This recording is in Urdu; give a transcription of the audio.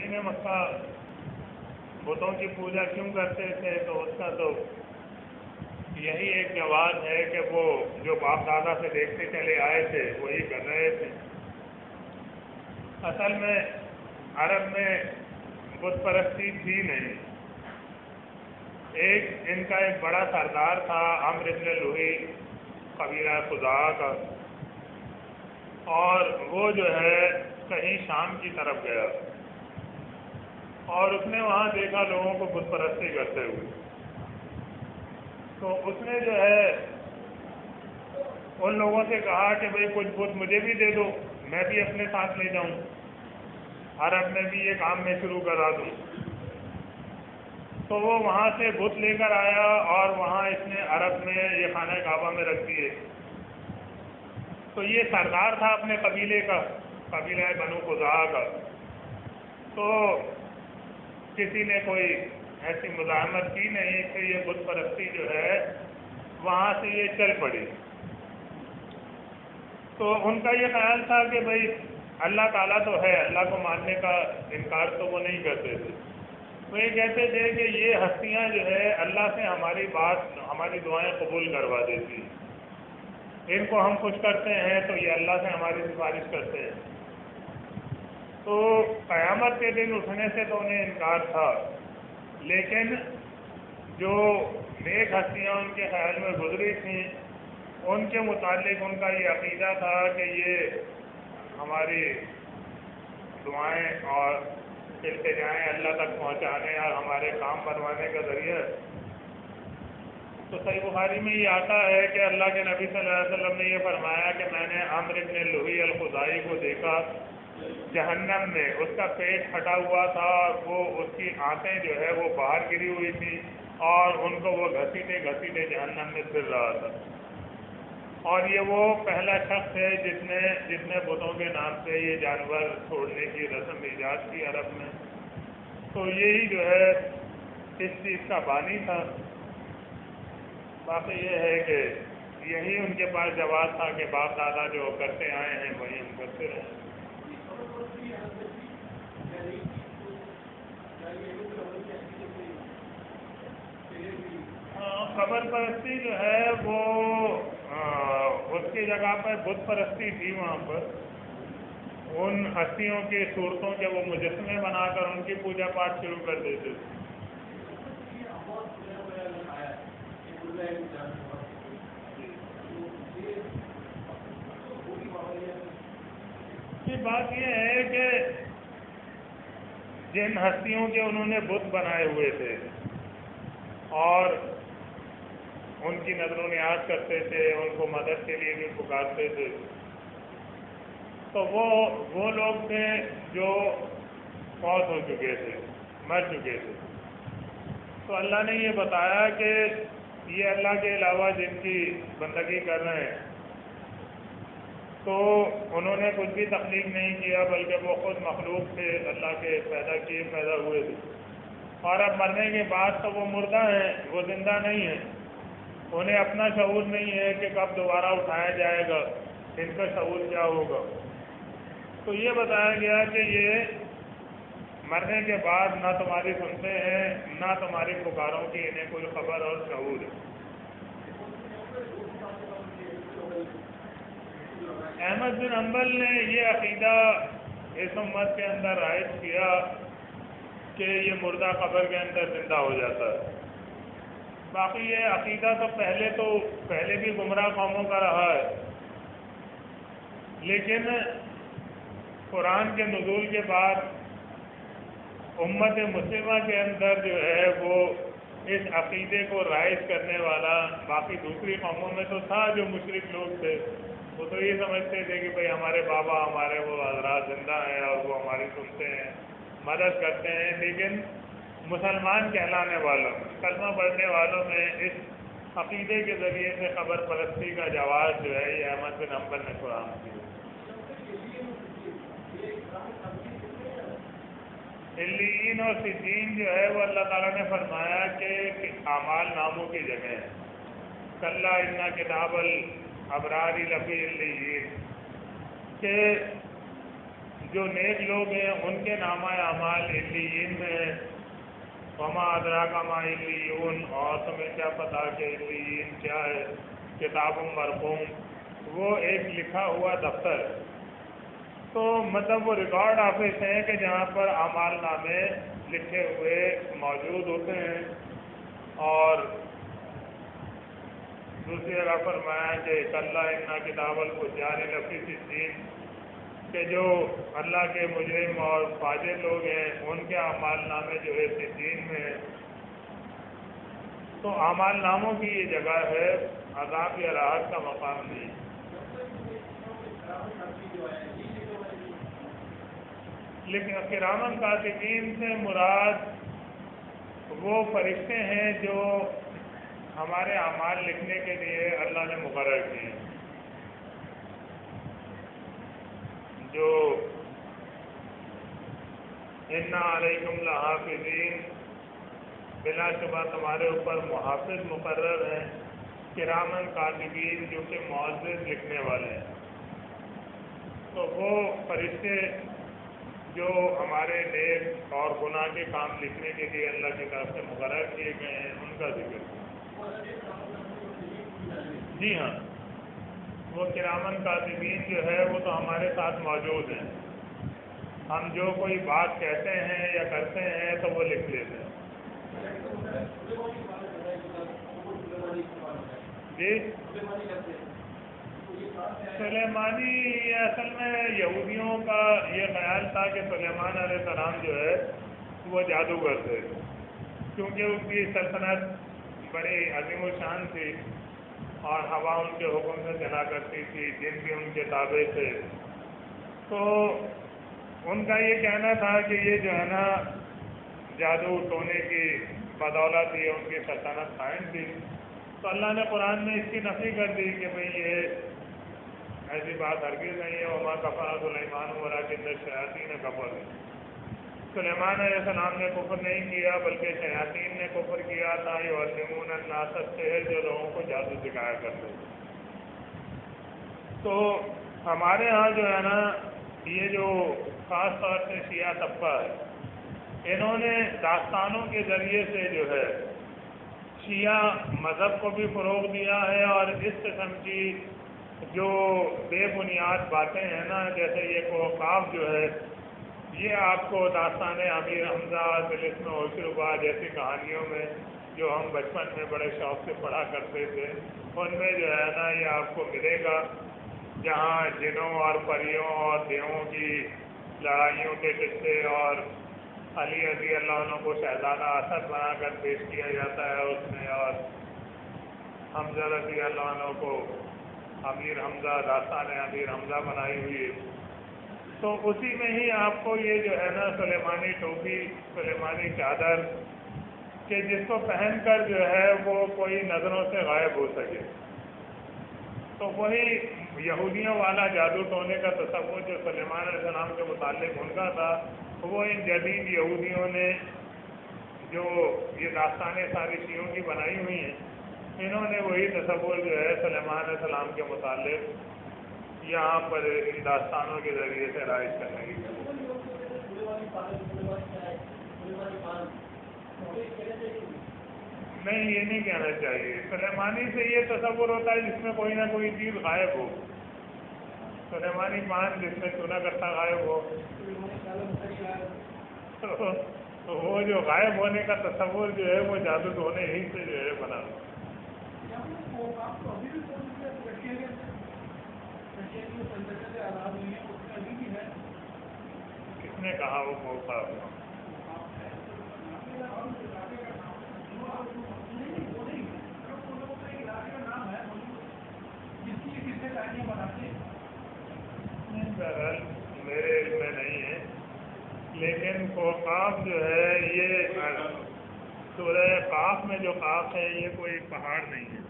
مشرکین مکہ بتوں کی پوجا کیوں کرتے تھے، تو اس کا تو یہی ایک جواز ہے کہ وہ جو باپ دادا سے دیکھتے چلے آئے تھے وہی کر رہے تھے۔ اصل میں عرب میں بت پرستی تھی نہیں۔ ان کا ایک بڑا سردار تھا عمرو بن لوہی قبیلہ خزاعہ کا، اور وہ جو ہے کہیں شام کی طرف گیا اور اس نے وہاں دیکھا لوگوں کو بت پرستی کرتے ہوئے، تو اس نے جو ہے ان لوگوں سے کہا کہ بھئی کچھ بت مجھے بھی دے دو، میں بھی اپنے ساتھ لے جاؤں، عرب میں بھی یہ کام میں شروع کرا دوں۔ تو وہ وہاں سے بت لے کر آیا اور وہاں اس نے عرب میں یہ خانہ کعبہ میں رکھ دیے۔ تو یہ سردار تھا اپنے قبیلے کا، قبیلہ بنو خزاعہ کا، تو کسی نے کوئی ایسی مزاحمت کی نہیں کہ یہ بت پرستی جو ہے وہاں سے یہ چل پڑی۔ تو ان کا یہ خیال تھا کہ بھئی اللہ تعالیٰ تو ہے، اللہ کو ماننے کا انکار تو وہ نہیں کرتے تھے۔ وہ یہ کہتے تھے کہ یہ ہستیاں جو ہے اللہ سے ہماری دعائیں قبول کروا دیتی، ان کو ہم خوش کرتے ہیں تو یہ اللہ سے ہماری سفارش کرتے ہیں۔ تو قیامت کے دن اٹھنے سے تو انہیں انکار تھا، لیکن جو نیک ہستیاں ان کے خیال میں گزری تھیں ان کے متعلق ان کا یہ عقیدہ تھا کہ یہ ہماری دعائیں اور التجائیں اللہ تک پہنچانے اور ہمارے کام بنوانے کا ذریعہ۔ تو صحیح بخاری میں یہ آتا ہے کہ اللہ کے نبی صلی اللہ علیہ وسلم نے یہ فرمایا کہ میں نے عمرو بن لوہی الخزاعی کو دیکھا جہنم میں، اس کا پیٹ پھٹا ہوا تھا اور وہ اس کی آنتیں جو ہے وہ باہر گری ہوئی تھی اور ان کو وہ گھسیٹے گھسیٹے جہنم میں پھر رہا تھا۔ اور یہ وہ پہلا شخص ہے جس نے بتوں کے نام سے یہ جانور چھوڑنے کی رسم ایجاد کی عرب میں۔ تو یہی جو ہے اس چیز کا بانی تھا۔ باقی یہ ہے کہ یہی ان کے پاس جواز تھا کہ باپ دادا جو کرتے آئے ہیں وہی ہم کرتے رہے۔ قبر پرستی جو ہے وہ اس کی جگہ پر بت پرستی تھی، وہاں پر ان ہستیوں کی صورتوں کے وہ مجسمے بنا کر ان کی پوجا پاٹ شروع کر دیتے تھے۔ بات یہ ہے کہ جن ہستیوں کے انہوں نے بت بنائے ہوئے تھے اور ان کی نظر و نیاز کرتے تھے، ان کو مدد کے لیے بھی پکارتے تھے، تو وہ لوگ تھے جو فوت ہو چکے تھے، مر چکے تھے۔ تو اللہ نے یہ بتایا کہ یہ اللہ کے علاوہ جن کی بندگی کر رہے ہیں تو انہوں نے کچھ بھی تخلیق نہیں کیا، بلکہ وہ خود مخلوق تھے، اللہ کے پیدا ہوئے تھے، اور اب مرنے کے بعد تو وہ مردہ ہیں، وہ زندہ نہیں ہیں، انہیں اپنا شعور نہیں ہے کہ کب دوبارہ اٹھایا جائے گا، ان کا شعور کیا ہوگا۔ تو یہ بتایا گیا کہ یہ مرنے کے بعد نہ تمہاری سنتے ہیں نہ تمہاری پکاروں کی انہیں کوئی خبر اور شعور ہے۔ احمد بن حنبل نے یہ عقیدہ اس امت کے اندر رائج کیا کہ یہ مردہ قبر کے اندر زندہ ہو جاتا ہے۔ باقی یہ عقیدہ تو پہلے بھی گمراہ قوموں کا رہا ہے، لیکن قرآن کے نزول کے بعد امت مسلمہ کے اندر جو ہے وہ اس عقیدے کو رائج کرنے والا، باقی دوسری قوموں میں تو تھا جو مشرک لوگ تھے، وہ تو یہ سمجھتے تھے کہ بھئی ہمارے بابا ہمارے وہ حضرات زندہ ہیں اور وہ ہماری سنتے ہیں، مدد کرتے ہیں، لیکن مسلمان کہلانے والوں، کلمہ پڑھنے والوں میں اس عقیدے کے ذریعے سے قبر پرستی کا جواز جو ہے یہ احمد بن حنبل نے قرآن کیا۔ علیین اور صدیقین جو ہے وہ اللہ تعالیٰ نے فرمایا کہ اعمال ناموں کی جگہ ہے، کلا ان کتاب الابرار لفی علیین، کہ جو نیک لوگ ہیں ان کے نامہ اعمال علیین میں وما ادراک ما علیون، اور تمہیں کیا پتا کہ علیین کیا ہے، کتاب مرقوم، وہ ایک لکھا ہوا دفتر ہے۔ تو مطلب وہ ریکارڈ آفس ہیں کہ جہاں پر اعمال نامے لکھے ہوئے موجود ہوتے ہیں۔ اور دوسری جگہ فرمایا کہ کلا ان کتاب الفجار لفی سجین، کہ جو اللہ کے مجرم اور فاجر لوگ ہیں ان کے اعمال نامے جو ہے سجین میں ہے۔ تو اعمال ناموں کی یہ جگہ ہے، عذاب یا راحت کا مقام نہیں۔ لیکن کرامن کاتبین سے مراد وہ فرشتے ہیں جو ہمارے اعمال لکھنے کے لیے اللہ نے مقرر کیے ہیں، جو انا علیکم لحافظین، بلا شبہ تمہارے اوپر محافظ مقرر ہیں، کرامن کاتبین جو کہ معزز لکھنے والے ہیں۔ تو وہ فرشتے جو ہمارے نیک اور گناہ کے کام لکھنے کے لیے اللہ کی طرف سے مقرر کیے گئے ہیں، ان کا ذکر۔ جی ہاں، وہ کرامن کاتبین جو ہے وہ تو ہمارے ساتھ موجود ہیں، ہم جو کوئی بات کہتے ہیں یا کرتے ہیں تو وہ لکھ لیتے ہیں۔ جی سلیمانی، اصل میں یہودیوں کا یہ خیال تھا کہ سلیمان علیہ السلام جو ہے وہ جادوگر تھے، کیونکہ ان کی سلطنت بڑی عظیم الشان تھی اور ہوا ان کے حکم سے چلا کرتی تھی، جن بھی ان کے تابع تھے۔ تو ان کا یہ کہنا تھا کہ یہ جو ہے نا جادو ٹونے کی بدولت یہ ان کی سلطنت قائم تھی۔ تو اللہ نے قرآن میں اس کی نفی کر دی کہ بھئی یہ ایسی بات ہرگز نہیں ہے، وما کفر سلیمان ولکن الشیاطین کفروا۔ سلیمان علیہ السلام نے کفر نہیں کیا بلکہ شیاطین نے کفر کیا تھا، یعلمون الناس السحر، جو لوگوں کو جادو سکھایا کرتے تھے۔ تو ہمارے ہاں جو ہے نا یہ جو خاص طور سے شیعہ طبقہ ہے، انہوں نے داستانوں کے ذریعے سے جو ہے شیعہ مذہب کو بھی فروغ دیا ہے، اور اس قسم کی جو بے بنیاد باتیں ہیں نا، جیسے یہ کوقاف جو ہے، یہ آپ کو داستان امیر حمزہ طلسم عشربا جیسی کہانیوں میں جو ہم بچپن میں بڑے شوق سے پڑھا کرتے تھے، ان میں جو ہے نا یہ آپ کو ملے گا، جہاں جنوں اور پریوں اور دیووں کی لڑائیوں کے قصے اور علی رضی اللہ عنہ کو شہزادہ اسد بنا کر پیش کیا جاتا ہے اس میں، اور حمزہ رضی اللہ عنہ کو امیر حمزہ، داستان امیر حمزہ بنائی ہوئی ہے۔ تو اسی میں ہی آپ کو یہ جو ہے نا سلیمانی ٹوپی، سلیمانی چادر، کہ جس کو پہن کر جو ہے وہ کوئی نظروں سے غائب ہو سکے، تو وہی یہودیوں والا جادو ٹونے کا تصور جو سلیمان علیہ السلام کے متعلق ان کا تھا، وہ ان جدید یہودیوں نے جو یہ داستانیں ساری شیعوں کی بنائی ہوئی ہیں، انہوں نے وہی تصور جو ہے سلیمان علیہ السلام کے متعلق یہاں پر ان داستانوں کے ذریعے سے رائج کرنے کی۔ نہیں، یہ نہیں کہنا چاہیے، سلیمانی سے یہ تصور ہوتا ہے جس میں کوئی نہ کوئی چیز غائب ہو، سلیمانی پان جس میں چونا کرتا غائب ہو، تو وہ جو غائب ہونے کا تصور جو ہے وہ جادو ٹونے ہی سے جو ہے بنا۔ کس نے کہا وہ موقع؟ میرے علم میں نہیں ہے، لیکن قاف جو ہے یہ سورہ قاف میں جو قاف ہے یہ کوئی پہاڑ نہیں ہے۔